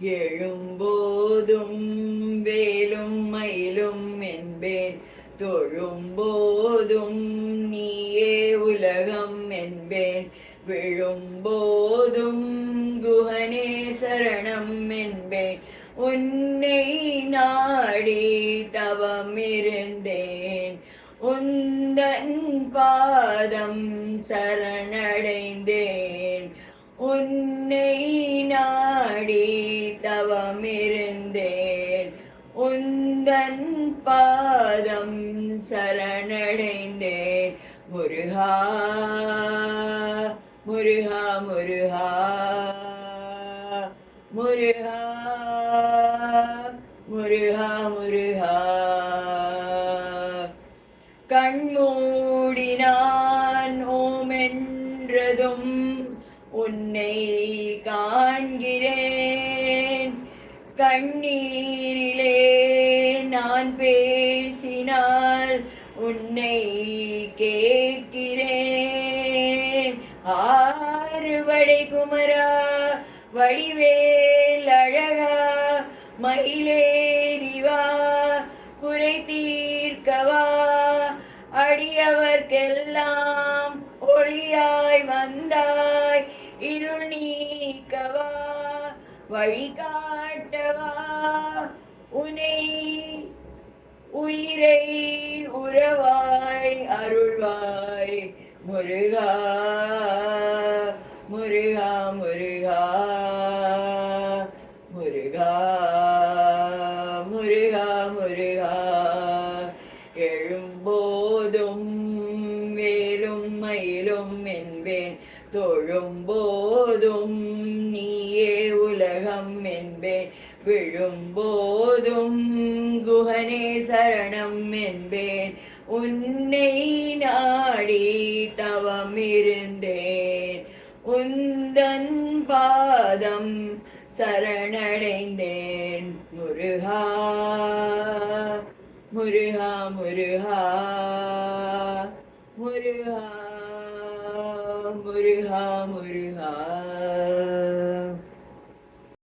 எழும்போதும் வேலும் மயிலும் என்பேன், தொழும்போதும் நீயே உலகம் என்பேன், விழும்போதும் குஹனே சரணம் என்பேன். உன்னை நாடி தவமிருந்தேன், உந்தன் பாதம் சரணடைந்தேன். உன்னை நாடி தவமிருந்தேன், உந்தன் பாதம் சரணடைந்தேன். முருகா முருகா முருகா முருகா முருகா முருகா. கண்மூடினான் ஓமென்றதும் உன்னை காண்கிறேன், கண்ணீரிலே நான் பேசினால் உன்னை கேட்கிறேன். ஆறுவடை குமரா வடிவேல் அழகா, மயிலேறிவா குறை தீர்க்கவா, அடியவர்க்கெல்லாம் ஒளியாய் வந்தாய், இருள் நீக்கவா வழிகாட்டவா, உனை உயிரை உறவாய் அருள்வாய். முருகா முருகா முருகா முருகா முருகா முருகா. எழும்போதும் வேலும் மயிலும் என்பேன், தொழும்போதும் நீயே உலகம் என்பேன், விழும்போதும் குஹனே சரணம் என்பேன். உன்னை நாடி தவமிருந்தேன், உந்தன் பாதம் சரணடைந்தேன். முருகா முருகா முருகா முருகா முருகா முருகா.